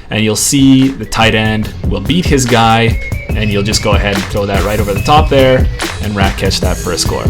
and you'll see the tight end will beat his guy, and you'll just go ahead and throw that right over the top there and rat catch that for a score.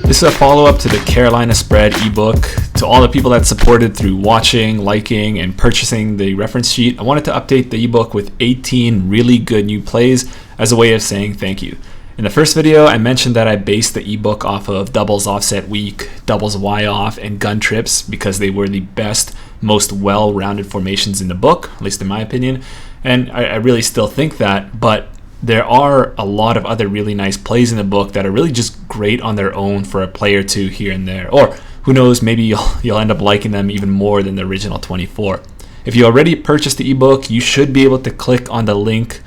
This is a follow-up to the Carolina Spread ebook. To all the people that supported through watching, liking, and purchasing the reference sheet, I wanted to update the ebook with 18 really good new plays as a way of saying thank you. In the first video, I mentioned that I based the ebook off of doubles offset weak, doubles Y off, and gun trips because they were the best, most well-rounded formations in the book, at least in my opinion. And I really still think that, but there are a lot of other really nice plays in the book that are really just great on their own for a play or two here and there. Or who knows, maybe you'll end up liking them even more than the original 24. If you already purchased the ebook, you should be able to click on the link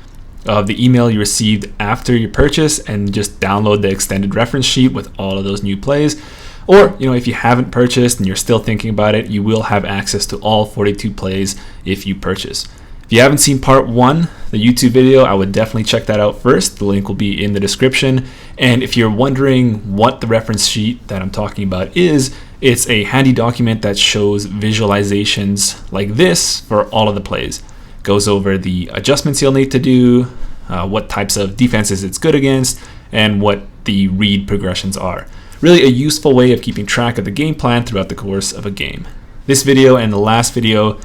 of the email you received after your purchase and just download the extended reference sheet with all of those new plays. Or, if you haven't purchased and you're still thinking about it, you will have access to all 42 plays if you purchase. If you haven't seen part 1, the YouTube video, I would definitely check that out first. The link will be in the description. And if you're wondering what the reference sheet that I'm talking about is, it's a handy document that shows visualizations like this for all of the plays. Goes over the adjustments you'll need to do, what types of defenses it's good against, and what the read progressions are. Really a useful way of keeping track of the game plan throughout the course of a game. This video and the last video,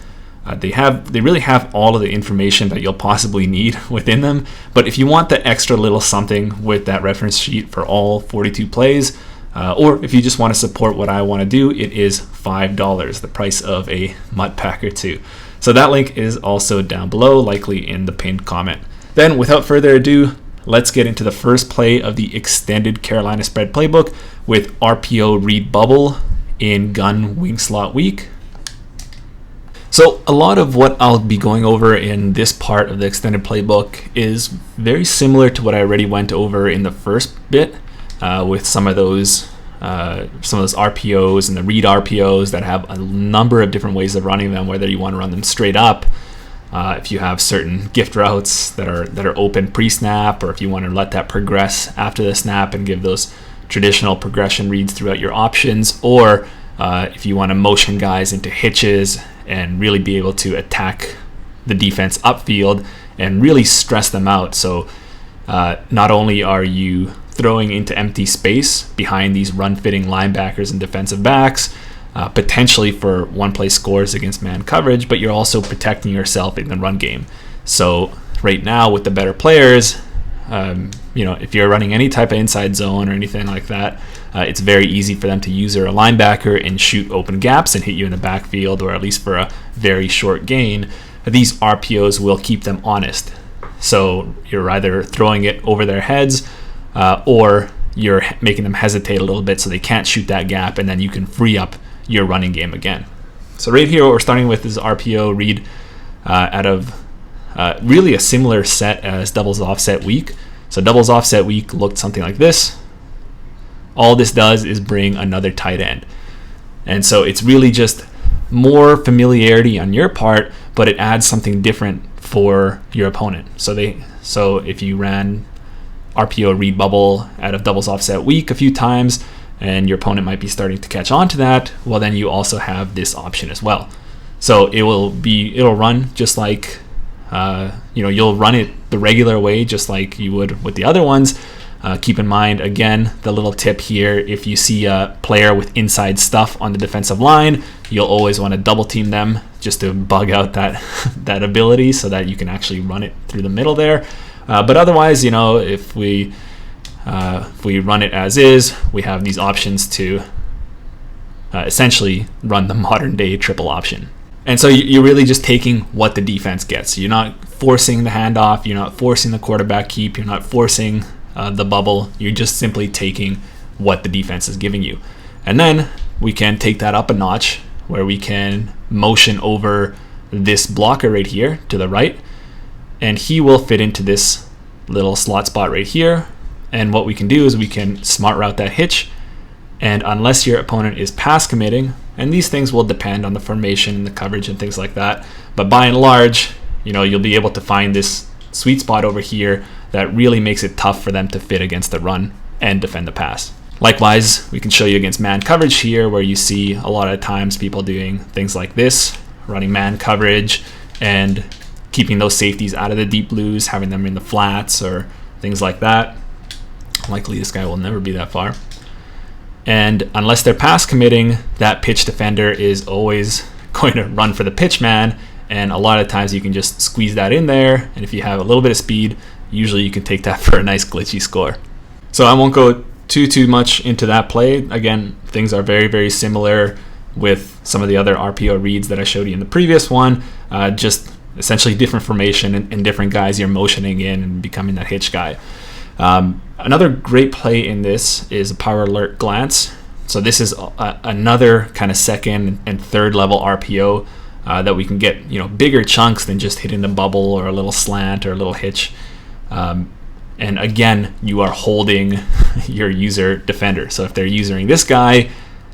they really have all of the information that you'll possibly need within them. But if you want the extra little something with that reference sheet for all 42 plays, or if you just want to support what I want to do, it is $5, the price of a Mutt Pack or two. So that link is also down below, likely in the pinned comment. Then, without further ado, let's get into the first play of the extended Carolina Spread playbook with RPO read bubble in gun wing slot weak. So a lot of what I'll be going over in this part of the extended playbook is very similar to what I already went over in the first bit with some of those RPOs and the read RPOs that have a number of different ways of running them, whether you want to run them straight up, if you have certain gift routes that are open pre-snap, or if you want to let that progress after the snap and give those traditional progression reads throughout your options, or if you want to motion guys into hitches and really be able to attack the defense upfield and really stress them out. So not only are you throwing into empty space behind these run-fitting linebackers and defensive backs, potentially for one-play scores against man coverage, but you're also protecting yourself in the run game. So right now with the better players, if you're running any type of inside zone or anything like that, it's very easy for them to use their linebacker and shoot open gaps and hit you in the backfield, or at least for a very short gain. These RPOs will keep them honest. So you're either throwing it over their heads or you're making them hesitate a little bit so they can't shoot that gap, and then you can free up your running game again. So right here, what we're starting with is RPO read out of really a similar set as doubles offset weak. So doubles offset weak looked something like this. All this does is bring another tight end. And so it's really just more familiarity on your part, but it adds something different for your opponent. So if you ran RPO read bubble out of doubles offset weak a few times, and your opponent might be starting to catch on to that, well, then you also have this option as well. So it'll run just like you'll run it the regular way, just like you would with the other ones. Keep in mind, again, the little tip here, if you see a player with inside stuff on the defensive line, you'll always want to double team them just to bug out that ability so that you can actually run it through the middle there. But otherwise, if we run it as is, we have these options to essentially run the modern day triple option. And so you're really just taking what the defense gets. You're not forcing the handoff. You're not forcing the quarterback keep. You're not forcing the bubble. You're just simply taking what the defense is giving you. And then we can take that up a notch where we can motion over this blocker right here to the right. And he will fit into this little slot spot right here. And what we can do is we can smart route that hitch. And unless your opponent is pass committing, and these things will depend on the formation and the coverage and things like that, but by and large, you'll be able to find this sweet spot over here that really makes it tough for them to fit against the run and defend the pass. Likewise, we can show you against man coverage here, where you see a lot of times people doing things like this, running man coverage and keeping those safeties out of the deep blues, having them in the flats or things like that. Likely this guy will never be that far. And unless they're pass committing, that pitch defender is always going to run for the pitch man. And a lot of times you can just squeeze that in there. And if you have a little bit of speed, usually you can take that for a nice glitchy score. So I won't go too much into that play. Again, things are very, very similar with some of the other RPO reads that I showed you in the previous one. Just essentially different formation and different guys you're motioning in and becoming that hitch guy. Another great play in this is a power alert glance. So this is another kind of second and third level RPO that we can get bigger chunks than just hitting the bubble or a little slant or a little hitch. And again, you are holding your user defender. So if they're using this guy,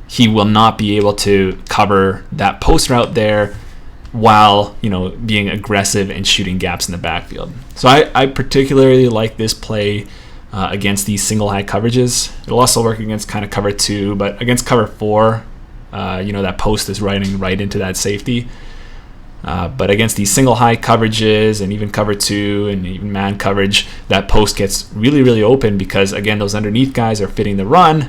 he will not be able to cover that post route there while being aggressive and shooting gaps in the backfield. So I particularly like this play against these single high coverages. It'll also work against kind of cover 2, but against cover 4, that post is riding right into that safety. But against these single high coverages and even cover 2 and even man coverage, that post gets really, really open because, again, those underneath guys are fitting the run,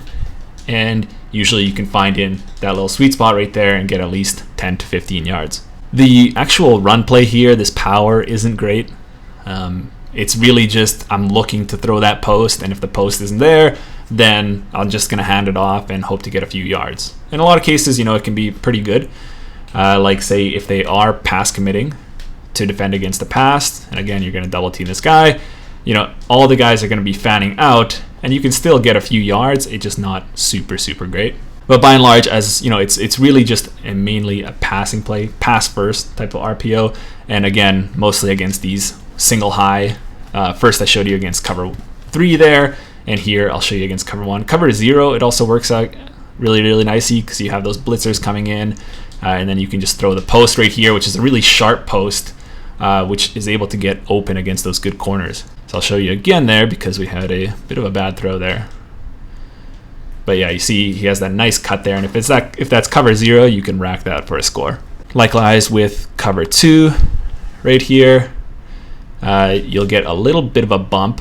and usually you can find in that little sweet spot right there and get at least 10 to 15 yards. The actual run play here, this power, isn't great. It's really just I'm looking to throw that post, and if the post isn't there, then I'm just going to hand it off and hope to get a few yards. In a lot of cases, it can be pretty good. Like, say, if they are pass committing to defend against the pass, and again, you're going to double team this guy, all the guys are going to be fanning out, and you can still get a few yards. It's just not super, super great. But by and large, as it's really just mainly a passing play, pass first type of RPO. And again, mostly against these single high. First I showed you against cover 3 there, and here I'll show you against cover 1. Cover 0, it also works out really, really nicely because you have those blitzers coming in, and then you can just throw the post right here, which is a really sharp post, which is able to get open against those good corners. So I'll show you again there because we had a bit of a bad throw there. But yeah, you see he has that nice cut there, and if that's cover 0, you can rack that for a score. Likewise with cover 2 right here, you'll get a little bit of a bump,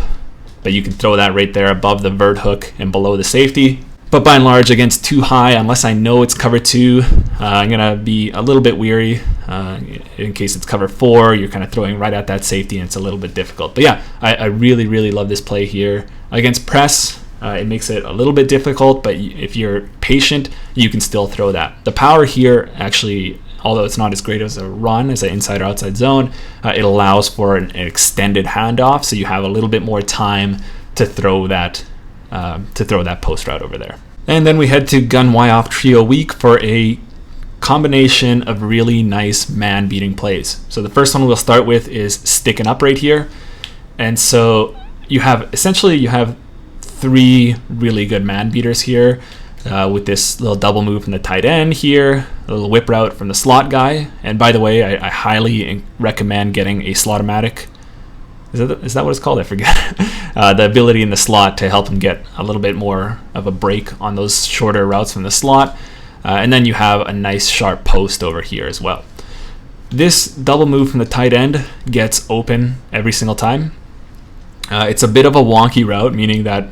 but you can throw that right there above the vert hook and below the safety. But by and large, against too high, unless I know it's cover 2, I'm going to be a little bit weary. In case it's cover 4, you're kind of throwing right at that safety, and it's a little bit difficult. But yeah, I really, really love this play here. Against press, it makes it a little bit difficult, but if you're patient, you can still throw that. The power here, actually, although it's not as great as a run, as an inside or outside zone, it allows for an extended handoff, so you have a little bit more time to throw that post route over there. And then we head to gun Y off trio week for a combination of really nice man beating plays. So the first one we'll start with is sticking up right here. And so you have 3 really good man beaters here, with this little double move from the tight end here, a little whip route from the slot guy. And by the way, I highly recommend getting a Slotomatic. Is that what it's called? I forget. The ability in the slot to help him get a little bit more of a break on those shorter routes from the slot. And then you have a nice sharp post over here as well. This double move from the tight end gets open every single time. It's a bit of a wonky route, meaning that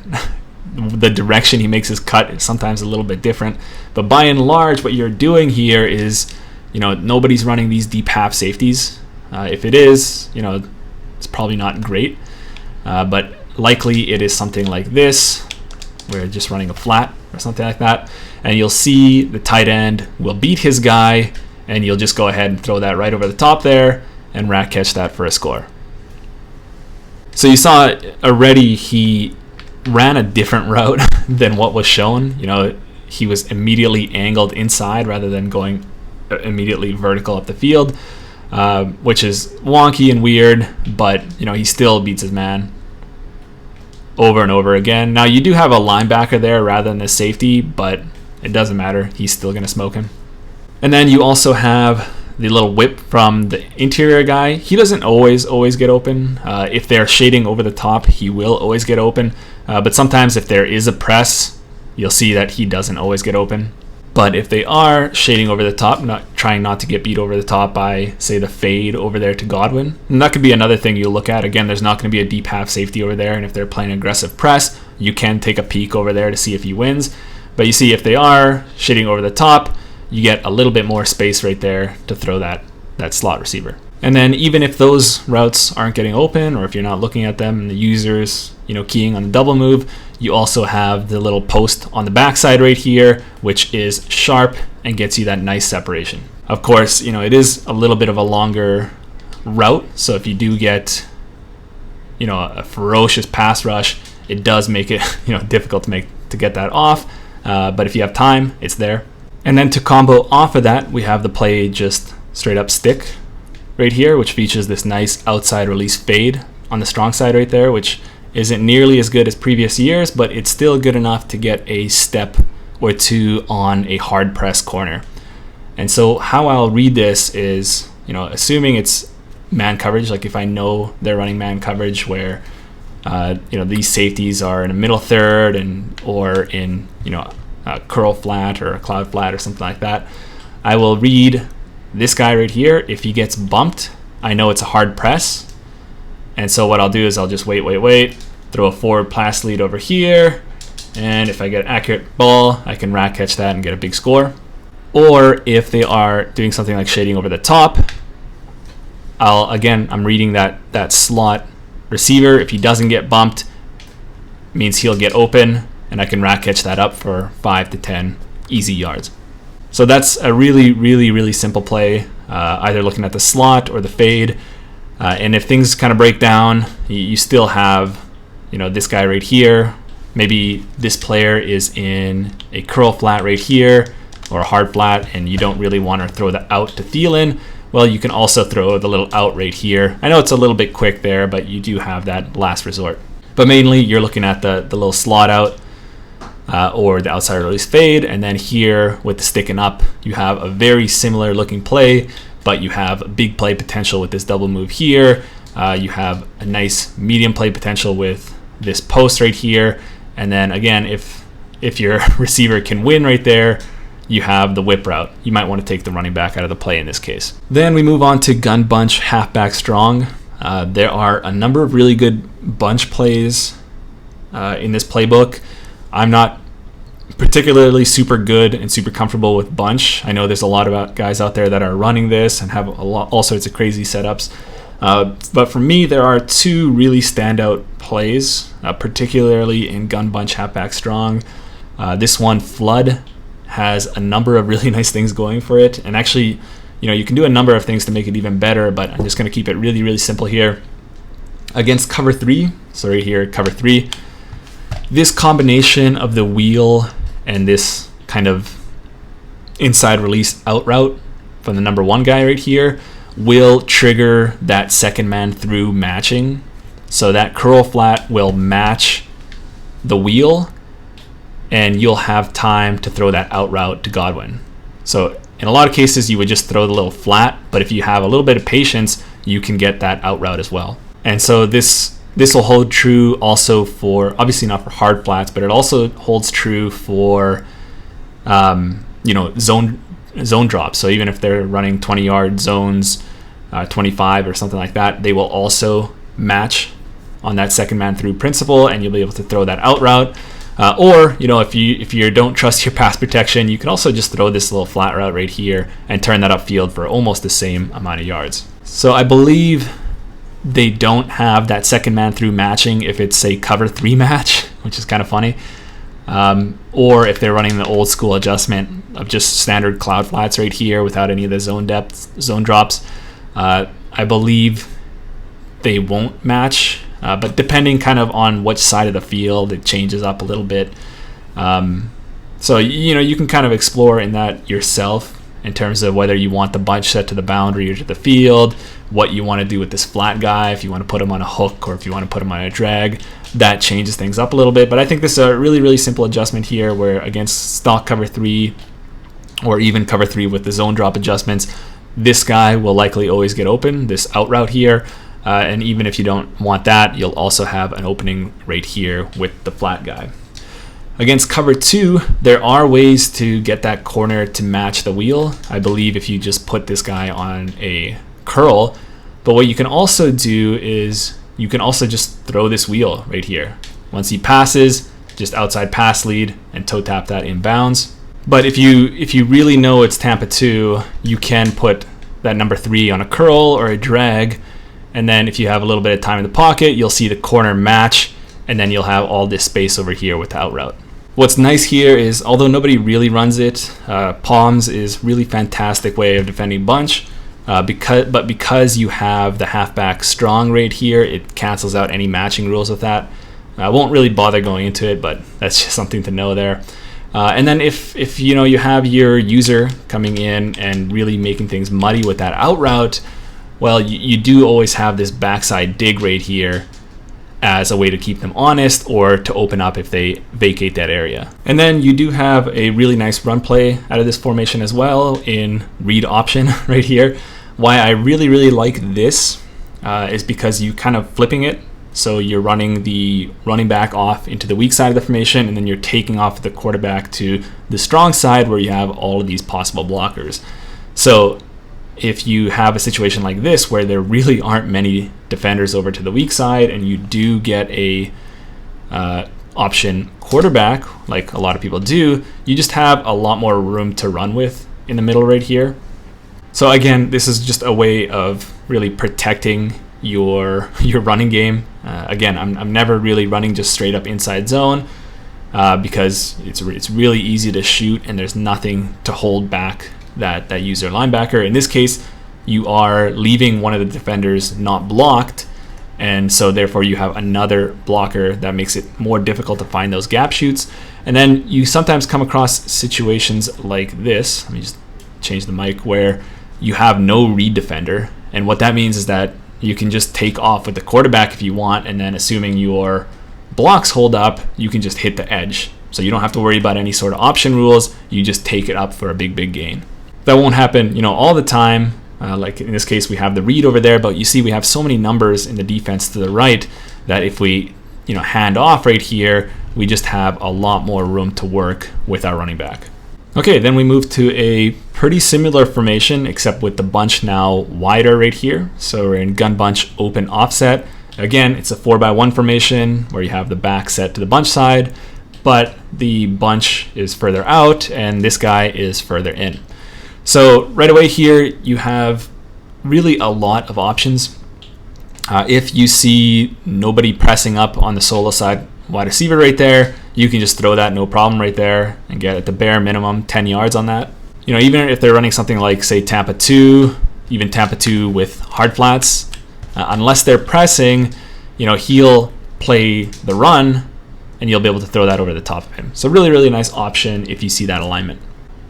the direction he makes his cut is sometimes a little bit different. But by and large, what you're doing here is, nobody's running these deep half safeties. If it is, it's probably not great. But likely it is something like this, where just running a flat or something like that. And you'll see the tight end will beat his guy, and you'll just go ahead and throw that right over the top there and rat catch that for a score. So you saw already he ran a different route than what was shown. You know, he was immediately angled inside rather than going immediately vertical up the field, which is wonky and weird, but you know, he still beats his man over and over again. Now you do have a linebacker there rather than a safety, but it doesn't matter. He's still going to smoke him. And then you also have the little whip from the interior guy. He doesn't always get open. If they're shading over the top, he will always get open. But sometimes if there is a press, you'll see that he doesn't always get open. But if they are shading over the top, trying not to get beat over the top by, say, the fade over there to Godwin, and that could be another thing you look at. Again, there's not going to be a deep half safety over there, and if they're playing aggressive press, you can take a peek over there to see if he wins. But you see, if they are shading over the top, you get a little bit more space right there to throw that slot receiver. And then even if those routes aren't getting open, or if you're not looking at them and the user's, you know, keying on the double move, you also have the little post on the backside right here, which is sharp and gets you that nice separation. Of course, you know, it is a little bit of a longer route, so if you do get, you know, a ferocious pass rush, it does make it, you know, difficult to get that off. But if you have time, it's there. And then to combo off of that, we have the play just straight up stick right here, which features this nice outside release fade on the strong side right there, which isn't nearly as good as previous years, but it's still good enough to get a step or two on a hard press corner. And so how I'll read this is, you know, assuming it's man coverage, like if I know they're running man coverage where, you know, these safeties are in a middle third or in, you know, a curl flat or a cloud flat or something like that, I will read this guy right here. If he gets bumped, I know it's a hard press. And so what I'll do is I'll just wait, throw a forward pass lead over here, and if I get an accurate ball, I can rat catch that and get a big score. Or if they are doing something like shading over the top, I'm reading that slot receiver. If he doesn't get bumped, means he'll get open, and I can rat catch that up for 5 to 10 easy yards. So that's a really simple play, either looking at the slot or the fade. And if things kind of break down, you still have, you know, this guy right here. Maybe this player is in a curl flat right here or a hard flat, and you don't really want to throw the out to Thielen. Well, you can also throw the little out right here. I know it's a little bit quick there, but you do have that last resort. But mainly you're looking at the little slot out or the outside release fade. And then here with the sticking up, you have a very similar looking play, but you have big play potential with this double move here. You have a nice medium play potential with this post right here. And then again, if your receiver can win right there, you have the whip route. You might want to take the running back out of the play in this case. Then we move on to gun bunch halfback strong. There are a number of really good bunch plays in this playbook. I'm not particularly super good and super comfortable with bunch. I know there's a lot of guys out there that are running this and have all sorts of crazy setups. But for me, there are two really standout plays, particularly in gun bunch halfback strong. This one, Flood, has a number of really nice things going for it. And actually, you know, you can do a number of things to make it even better, but I'm just going to keep it really simple here. Against cover 3, so right here, cover 3, this combination of the wheel and this kind of inside release out route from the number 1 guy right here will trigger that second man through matching. So that curl flat will match the wheel, and you'll have time to throw that out route to Godwin. So in a lot of cases, you would just throw the little flat, but if you have a little bit of patience, you can get that out route as well. And so this will hold true also for, obviously not for hard flats, but it also holds true for, you know, zone drops. So even if they're running 20-yard zones, 25 or something like that, they will also match on that second man through principle, and you'll be able to throw that out route. Or, you know, if you don't trust your pass protection, you can also just throw this little flat route right here and turn that upfield for almost the same amount of yards. So I believe they don't have that second man through matching if it's a cover 3 match, which is kind of funny. or if they're running the old school adjustment of just standard cloud flats right here without any of the zone depth, zone drops, I believe they won't match, but depending kind of on which side of the field, it changes up a little bit. So, you can kind of explore in that yourself in terms of whether you want the bunch set to the boundary or to the field, what you want to do with this flat guy, if you want to put him on a hook or if you want to put him on a drag. That changes things up a little bit, but I think this is a really, really simple adjustment here where against stock cover 3 or even cover 3 with the zone drop adjustments, this guy will likely always get open, this out route here, and even if you don't want that, you'll also have an opening right here with the flat guy. Against cover 2, there are ways to get that corner to match the wheel. I believe if you just put this guy on a curl, but what you can also do is you can also just throw this wheel right here. Once he passes, just outside pass lead and toe tap that inbounds. But if you really know it's Tampa 2, you can put that number 3 on a curl or a drag, and then if you have a little bit of time in the pocket, you'll see the corner match, and then you'll have all this space over here with the out route. What's nice here is, although nobody really runs it, Palms is really fantastic way of defending bunch. Because you have the halfback strong right here, it cancels out any matching rules with that. I won't really bother going into it, but that's just something to know there. And then if you have your user coming in and really making things muddy with that out route, well, you do always have this backside dig right here as a way to keep them honest or to open up if they vacate that area. And then you do have a really nice run play out of this formation as well in read option right here. Why I really, really like this is because you kind of flipping it. So you're running the running back off into the weak side of the formation, and then you're taking off the quarterback to the strong side where you have all of these possible blockers. So if you have a situation like this where there really aren't many defenders over to the weak side and you do get a option quarterback, like a lot of people do, you just have a lot more room to run with in the middle right here. So again, this is just a way of really protecting your running game. Again, I'm never really running just straight up inside zone because it's really easy to shoot and there's nothing to hold back that user linebacker. In this case, you are leaving one of the defenders not blocked, and so therefore you have another blocker that makes it more difficult to find those gap shoots. And then you sometimes come across situations like this. Let me just change the mic, where you have no read defender, and what that means is that you can just take off with the quarterback if you want, and then assuming your blocks hold up, you can just hit the edge. So you don't have to worry about any sort of option rules. You just take it up for a big gain. That won't happen, all the time. Like in this case, we have the read over there, but you see we have so many numbers in the defense to the right that if we, hand off right here, we just have a lot more room to work with our running back. Okay, then we move to a pretty similar formation, except with the bunch now wider right here. So we're in gun bunch open offset. Again, it's a 4x1 formation where you have the back set to the bunch side, but the bunch is further out and this guy is further in. So right away here, you have really a lot of options. If you see nobody pressing up on the solo side wide receiver right there, you can just throw that no problem right there and get at the bare minimum 10 yards on that. Even if they're running something like, say, Tampa 2, even Tampa 2 with hard flats, unless they're pressing, he'll play the run and you'll be able to throw that over the top of him. So really, really nice option if you see that alignment.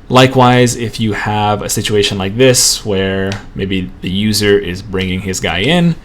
Likewise, if you have a situation like this where maybe the user is bringing his guy in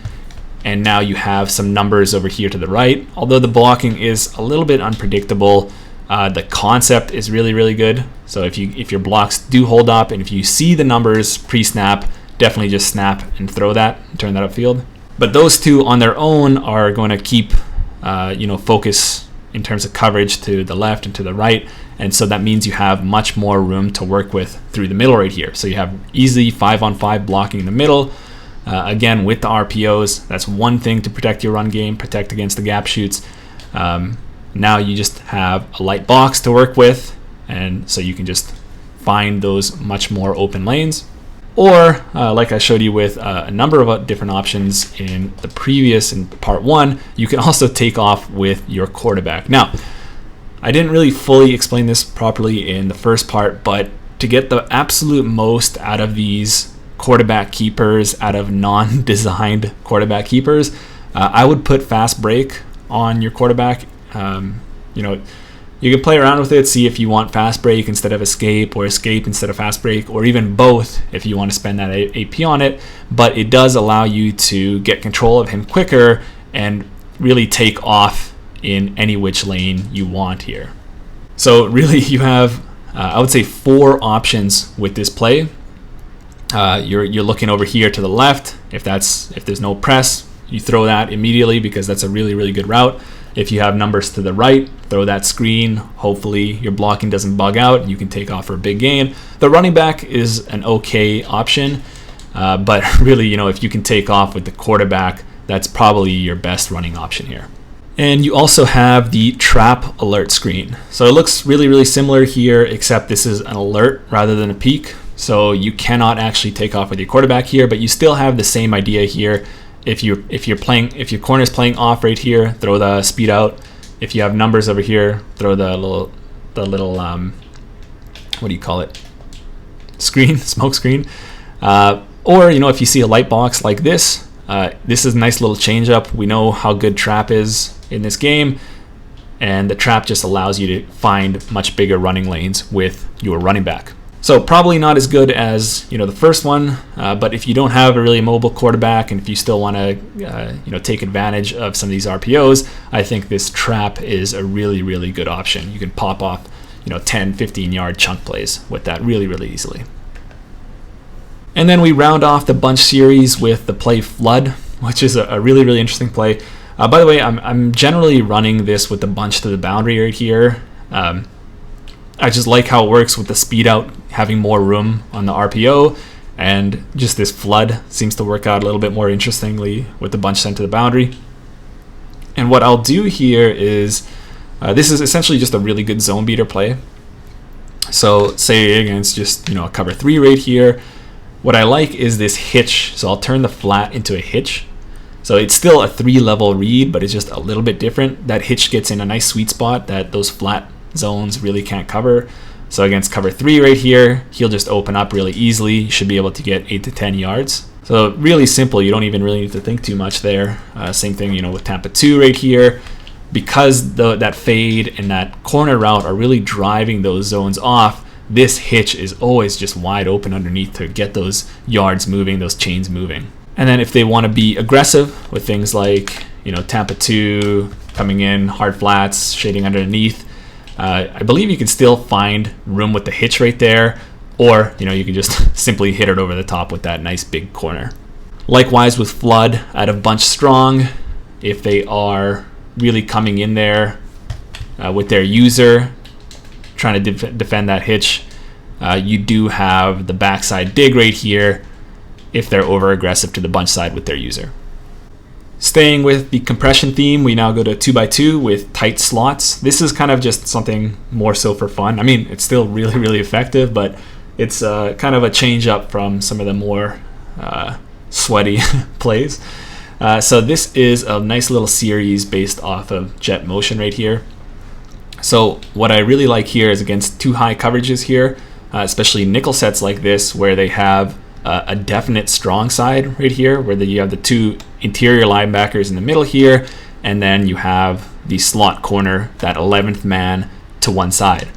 and now you have some numbers over here to the right, although the blocking is a little bit unpredictable, the concept is really, really good. So if your blocks do hold up and if you see the numbers pre-snap, definitely just snap and throw that and turn that upfield. But those two on their own are going to keep focus in terms of coverage to the left and to the right. And so that means you have much more room to work with through the middle right here. So you have easy 5-on-5 blocking in the middle. Again, with the RPOs, that's one thing to protect your run game, protect against the gap shoots. Now you just have a light box to work with, and so you can just find those much more open lanes. Or, like I showed you with a number of different options in the previous, in part 1, you can also take off with your quarterback. Now, I didn't really fully explain this properly in the first part, but to get the absolute most out of these quarterback keepers, out of non-designed quarterback keepers, I would put fast break on your quarterback. You can play around with it, see if you want fast break instead of escape, or escape instead of fast break, or even both if you want to spend that AP on it. But it does allow you to get control of him quicker and really take off in any which lane you want here. So really you have, I would say, 4 options with this play. You're looking over here to the left. If there's no press, you throw that immediately because that's a really, really good route. If you have numbers to the right, throw that screen. Hopefully your blocking doesn't bug out. You can take off for a big gain. The running back is an okay option, but really, if you can take off with the quarterback, that's probably your best running option here. And you also have the trap alert screen. So it looks really, really similar here, except this is an alert rather than a peek. So you cannot actually take off with your quarterback here, but you still have the same idea here. If your corner is playing off right here, throw the speed out. If you have numbers over here, throw the little what do you call it? Smoke screen. Or if you see a light box like this, this is a nice little change up. We know how good trap is in this game, and the trap just allows you to find much bigger running lanes with your running back. So probably not as good as the first one, but if you don't have a really mobile quarterback and if you still want to take advantage of some of these RPOs, I think this trap is a really, really good option. You can pop off 10, 15-yard chunk plays with that really, really easily. And then we round off the bunch series with the play Flood, which is a really, really interesting play. By the way, I'm generally running this with the bunch to the boundary right here. I just like how it works with the speed out having more room on the RPO, and just this flood seems to work out a little bit more interestingly with the bunch sent to the boundary. And what I'll do here is, this is essentially just a really good zone beater play. So say against just a cover 3 right here, what I like is this hitch. So I'll turn the flat into a hitch. So it's still a 3-level read, but it's just a little bit different. That hitch gets in a nice sweet spot that those flat zones really can't cover. So against cover 3 right here, he'll just open up really easily. You should be able to get 8 to 10 yards. So really simple. You don't even really need to think too much there. Same thing, with Tampa 2 right here. Because that fade and that corner route are really driving those zones off, this hitch is always just wide open underneath to get those yards moving, those chains moving. And then if they want to be aggressive with things like, Tampa 2 coming in, hard flats, shading underneath, I believe you can still find room with the hitch right there, or you can just simply hit it over the top with that nice big corner. Likewise with Flood out of bunch strong, if they are really coming in there with their user trying to defend that hitch, you do have the backside dig right here if they're over aggressive to the bunch side with their user. Staying with the compression theme, we now go to 2x2 with tight slots. This is kind of just something more so for fun. I mean, it's still really, really effective, but it's kind of a change up from some of the more sweaty plays. So this is a nice little series based off of jet motion right here. So what I really like here is against 2 high coverages here, especially nickel sets like this where they have a definite strong side right here, where you have the 2 interior linebackers in the middle here, and then you have the slot corner, that 11th man to one side.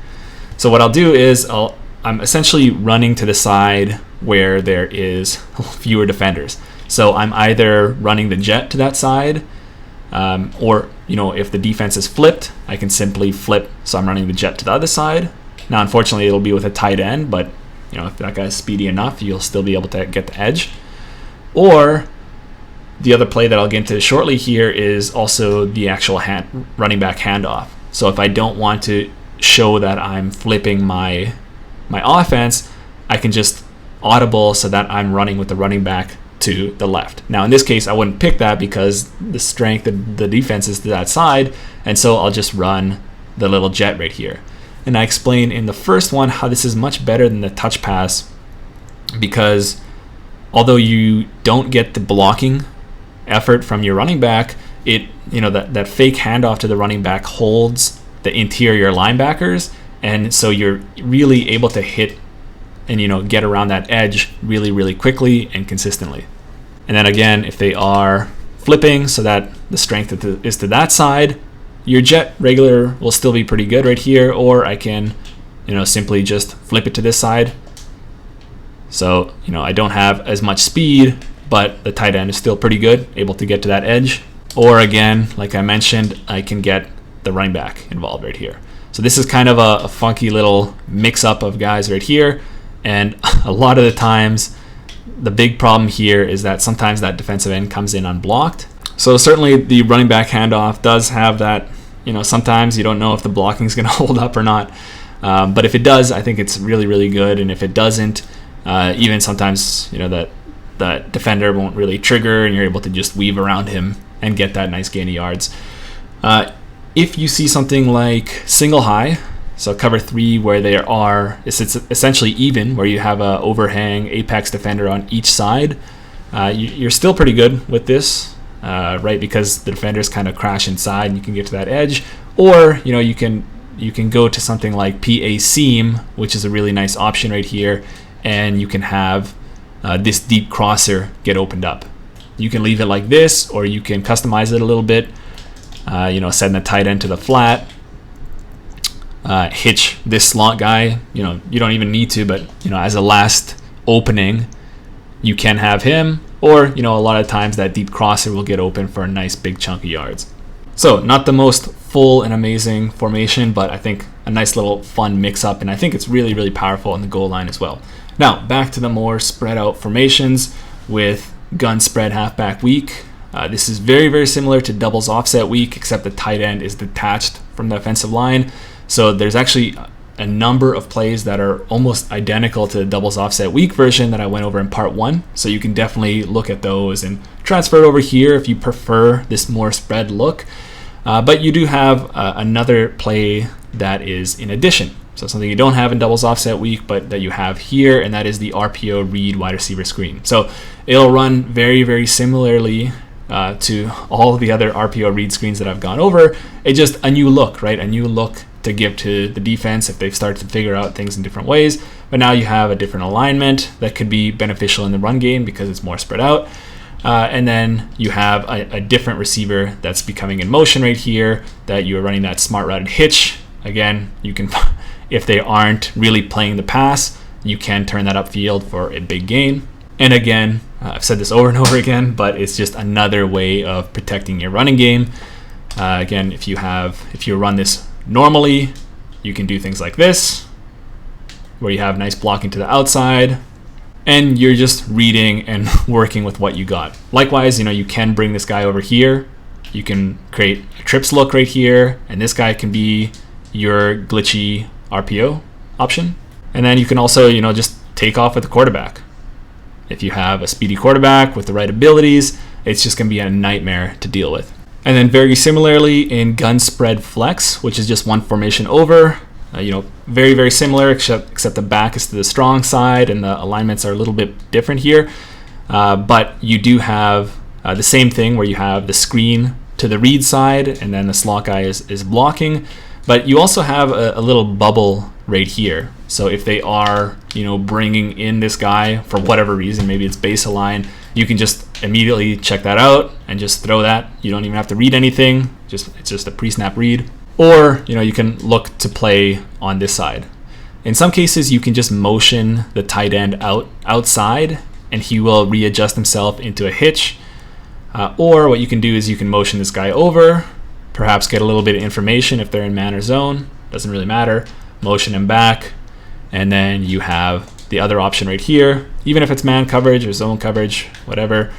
So what I'll do is I'm essentially running to the side where there is fewer defenders. So I'm either running the jet to that side, or if the defense is flipped, I can simply flip. So I'm running the jet to the other side. Now, unfortunately, it'll be with a tight end, but if that guy's speedy enough, you'll still be able to get the edge. Or the other play that I'll get into shortly here is also the actual running back handoff. So if I don't want to show that I'm flipping my offense, I can just audible so that I'm running with the running back to the left. Now in this case, I wouldn't pick that because the strength of the defense is to that side, and so I'll just run the little jet right here. And I explained in the first one how this is much better than the touch pass, because although you don't get the blocking effort from your running back, it that fake handoff to the running back holds the interior linebackers, and so you're really able to hit and get around that edge really, really quickly and consistently. And then again, if they are flipping so that the strength is to that side, your jet regular will still be pretty good right here, or I can simply just flip it to this side. So I don't have as much speed, but the tight end is still pretty good, able to get to that edge. Or again, like I mentioned, I can get the running back involved right here. So this is kind of a funky little mix-up of guys right here. And a lot of the times, the big problem here is that sometimes that defensive end comes in unblocked. So certainly the running back handoff does have that, sometimes you don't know if the blocking is going to hold up or not. But if it does, I think it's really, really good. And if it doesn't, even sometimes, that defender won't really trigger and you're able to just weave around him and get that nice gain of yards. If you see something like single high, so cover 3 where it's essentially even, where you have a overhang apex defender on each side, you're still pretty good with this, right? Because the defenders kind of crash inside and you can get to that edge. Or, you can go to something like PA seam, which is a really nice option right here, and you can have this deep crosser get opened up. You can leave it like this, or you can customize it a little bit, send the tight end to the flat, hitch this slot guy. You don't even need to, but as a last opening, you can have him, or a lot of times that deep crosser will get open for a nice big chunk of yards. So not the most full and amazing formation, but I think a nice little fun mix up, and I think it's really, really powerful on the goal line as well. Now back to the more spread out formations with gun spread halfback weak. This is very, very similar to doubles offset week, except the tight end is detached from the offensive line. So there's actually a number of plays that are almost identical to the doubles offset week version that I went over in part 1. So you can definitely look at those and transfer it over here if you prefer this more spread look. But you do have another play that is in addition. So something you don't have in doubles offset week, but that you have here, and that is the RPO read wide receiver screen. So it'll run very, very similarly to all the other RPO read screens that I've gone over. It's just a new look, right? A new look to give to the defense if they've started to figure out things in different ways. But now you have a different alignment that could be beneficial in the run game because it's more spread out. And then you have a different receiver that's becoming in motion right here, that you're running that smart routed hitch. Again, you can, if they aren't really playing the pass, you can turn that upfield for a big gain. And again, I've said this over and over again, but it's just another way of protecting your running game. Again, if you run this normally, you can do things like this, where you have nice blocking to the outside, and you're just reading and working with what you got. Likewise, you can bring this guy over here. You can create a trips look right here, and this guy can be your glitchy RPO option. And then you can also, just take off with the quarterback. If you have a speedy quarterback with the right abilities, it's just going to be a nightmare to deal with. And then very similarly in gun spread flex, which is just one formation over, very, very similar, except the back is to the strong side and the alignments are a little bit different here. But you do have the same thing where you have the screen to the read side and then the slot guy is blocking. But you also have a little bubble right here. So if they are, bringing in this guy for whatever reason, maybe it's base align, you can just immediately check that out and just throw that. You don't even have to read anything. It's just a pre-snap read. Or, you can look to play on this side. In some cases, you can just motion the tight end outside and he will readjust himself into a hitch. Or what you can do is you can motion this guy over, perhaps get a little bit of information if they're in man or zone. Doesn't really matter. Motion him back. And then you have the other option right here. Even if it's man coverage or zone coverage, whatever,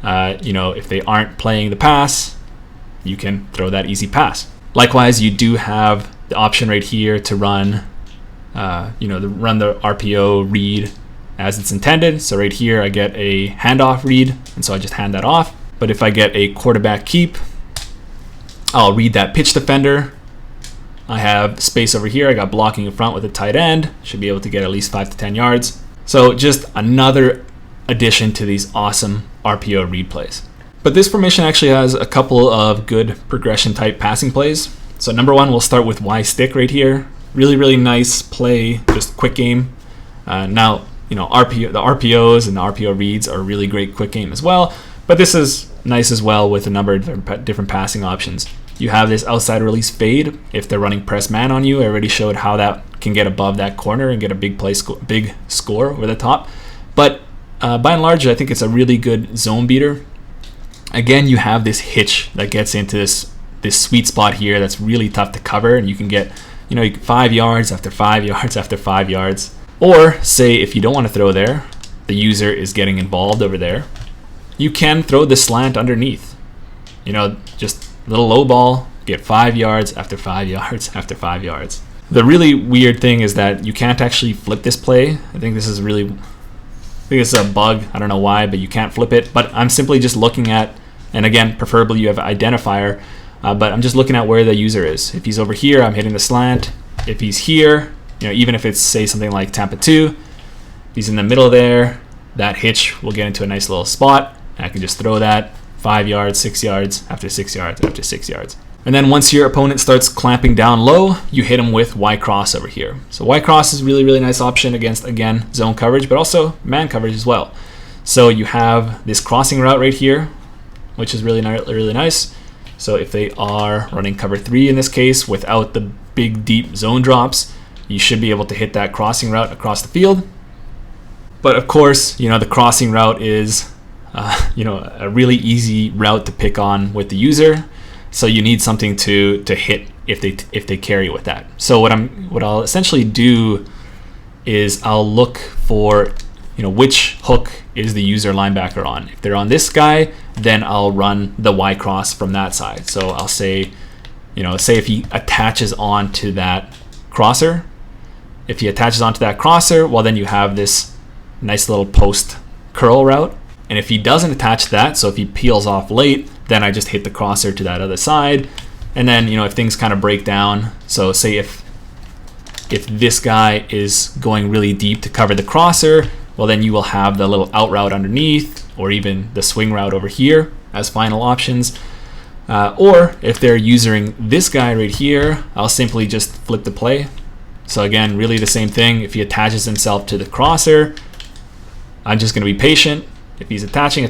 if they aren't playing the pass, you can throw that easy pass. Likewise, you do have the option right here to run, run the RPO read as it's intended. So right here, I get a handoff read, and so I just hand that off. But if I get a quarterback keep, I'll read that pitch defender. I have space over here. I got blocking in front with a tight end. Should be able to get at least 5 to 10 yards. So just another addition to these awesome RPO read plays. But this formation actually has a couple of good progression type passing plays. So number one, we'll start with Y stick right here. Really, really nice play, just quick game. Now, the RPOs and the RPO reads are really great quick game as well, but this is nice as well with a number of different passing options. You have this outside release fade. If they're running press man on you, I already showed how that can get above that corner and get a big score over the top. But by and large, I think it's a really good zone beater. Again, you have this hitch that gets into this sweet spot here that's really tough to cover, and you can get 5 yards after 5 yards after 5 yards. Or say if you don't want to throw there, the user is getting involved over there, you can throw the slant underneath. Just a little low ball, get 5 yards after 5 yards after 5 yards. The really weird thing is that you can't actually flip this play. I think this is a bug. I don't know why, but you can't flip it. But I'm simply just looking at, and again, preferably you have an identifier, but I'm just looking at where the user is. If he's over here, I'm hitting the slant. If he's here, even if it's, say, something like Tampa 2, if he's in the middle there, that hitch will get into a nice little spot. And I can just throw that 5 yards, 6 yards, after 6 yards, after 6 yards. And then once your opponent starts clamping down low, you hit him with Y cross over here. So Y cross is really, really nice option against, again, zone coverage, but also man coverage as well. So you have this crossing route right here, which is really, really nice. So if they are running cover 3 in this case, without the big deep zone drops, you should be able to hit that crossing route across the field. But of course, the crossing route is, a really easy route to pick on with the user. So you need something to hit if they carry with that. So what I'll essentially do is I'll look for which hook is the user linebacker on. If they're on this guy, then I'll run the Y cross from that side. So I'll say, say if he attaches onto that crosser. If he attaches onto that crosser, well, then you have this nice little post curl route. And if he doesn't attach that, so if he peels off late, then I just hit the crosser to that other side. And then, if things kind of break down, so say if this guy is going really deep to cover the crosser, well, then you will have the little out route underneath, or even the swing route over here as final options. Or if they're using this guy right here, I'll simply just flip the play. So again, really the same thing. If he attaches himself to the crosser, I'm just going to be patient. If he's attaching,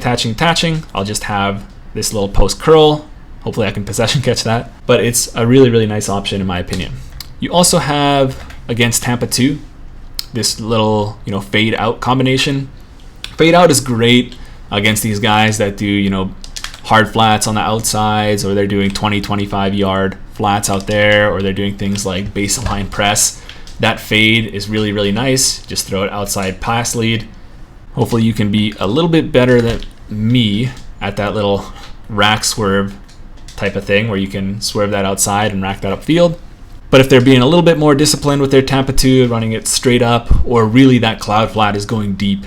I'll just have this little post curl. Hopefully I can possession catch that. But it's a really, really nice option in my opinion. You also have, against Tampa 2, this little, fade out combination. Fade out is great against these guys that do, hard flats on the outsides, or they're doing 20, 25 yard flats out there, or they're doing things like baseline press. That fade is really, really nice. Just throw it outside pass lead. Hopefully you can be a little bit better than me at that little rack swerve type of thing, where you can swerve that outside and rack that upfield. But if they're being a little bit more disciplined with their Tampa 2, running it straight up, or really that cloud flat is going deep,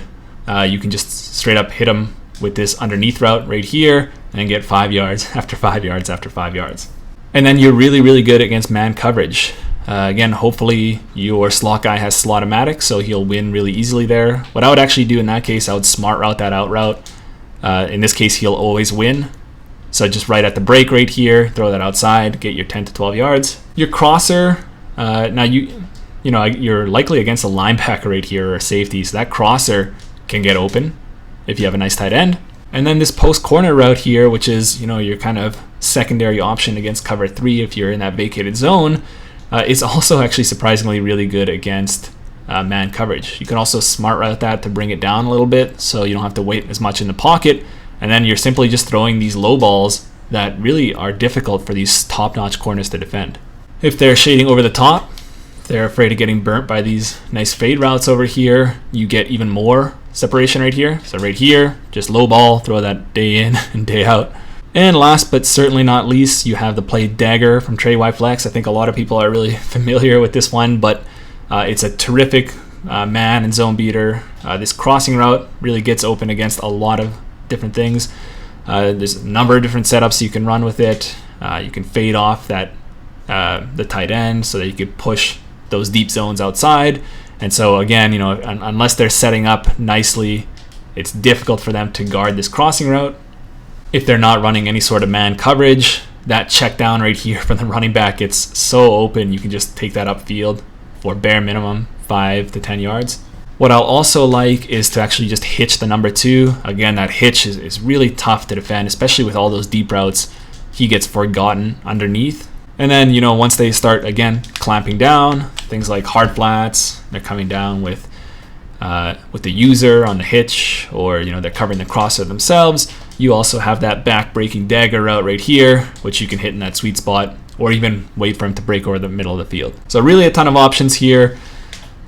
you can just straight up hit them with this underneath route right here and get 5 yards after 5 yards after 5 yards. And then you're really, really good against man coverage. Again, hopefully your slot guy has slot-o-matic, so he'll win really easily there. What I would actually do in that case, I would smart route that out route. In this case, he'll always win. So just right at the break right here, throw that outside, get your 10 to 12 yards. Your crosser, now you're likely against a linebacker right here or a safety, so that crosser can get open if you have a nice tight end. And then this post corner route here, which is your kind of secondary option against cover 3 if you're in that vacated zone, is also actually surprisingly really good against man coverage. You can also smart route that to bring it down a little bit, so you don't have to wait as much in the pocket. And then you're simply just throwing these low balls that really are difficult for these top-notch corners to defend. If they're shading over the top, they're afraid of getting burnt by these nice fade routes over here, you get even more separation right here. So right here, just low ball, throw that day in and day out. And last but certainly not least, you have the play Dagger from Trey Flex. I think a lot of people are really familiar with this one, but it's a terrific man and zone beater. This crossing route really gets open against a lot of different things. There's a number of different setups you can run with it. You can fade off that the tight end so that you could push those deep zones outside. And so again, unless they're setting up nicely, it's difficult for them to guard this crossing route. If they're not running any sort of man coverage, that check down right here from the running back, it's so open. You can just take that upfield for bare minimum 5 to 10 yards. What I'll also like is to actually just hitch the number 2. Again, that hitch is really tough to defend, especially with all those deep routes. He gets forgotten underneath. And then, you know, once they start, again, clamping down, things like hard flats, they're coming down with the user on the hitch, or, you know, they're covering the crosser themselves. You also have that back-breaking dagger route right here, which you can hit in that sweet spot, or even wait for him to break over the middle of the field. So really a ton of options here.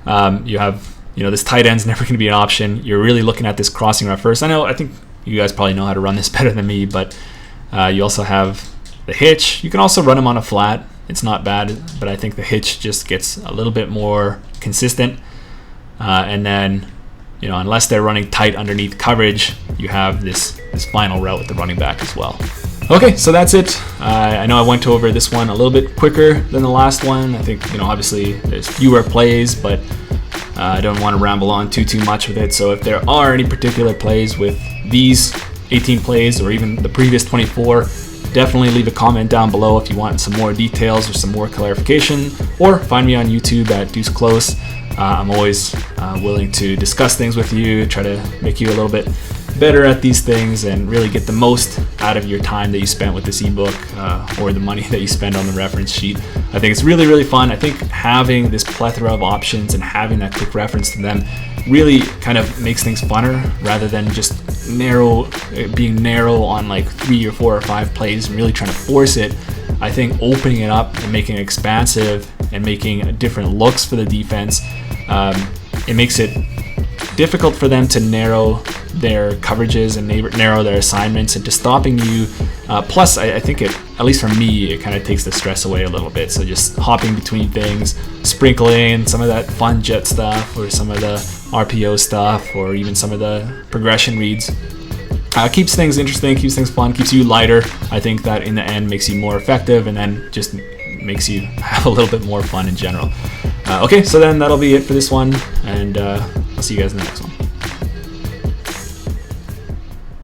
You have, you know, this tight end's never going to be an option. You're really looking at this crossing route first. I think you guys probably know how to run this better than me, but you also have the hitch. You can also run him on a flat. It's not bad, but I think the hitch just gets a little bit more consistent. And then, you know, unless they're running tight underneath coverage, you have this final route with the running back as well. Okay, so that's it. I know I went over this one a little bit quicker than the last one. I think, you know, obviously there's fewer plays, but I don't want to ramble on too much with it. So if there are any particular plays with these 18 plays or even the previous 24, definitely leave a comment down below if you want some more details or some more clarification, or find me on YouTube at Deuce Close. I'm always willing to discuss things with you, try to make you a little bit better at these things and really get the most out of your time that you spent with this ebook, or the money that you spend on the reference sheet. I think it's really fun. I think having this plethora of options and having that quick reference to them really kind of makes things funner, rather than just being narrow on like 3 or 4 or 5 plays and really trying to force it. I think opening it up and making it expansive and making different looks for the defense, it makes it difficult for them to narrow their coverages and narrow their assignments into stopping you. Plus, I think it, at least for me, it kind of takes the stress away a little bit. So just hopping between things, sprinkling some of that fun jet stuff, or some of the RPO stuff, or even some of the progression reads, keeps things interesting, keeps things fun, keeps you lighter. I think that in the end makes you more effective, and then just makes you have a little bit more fun in general. Okay, so then that'll be it for this one, and I'll see you guys in the next one.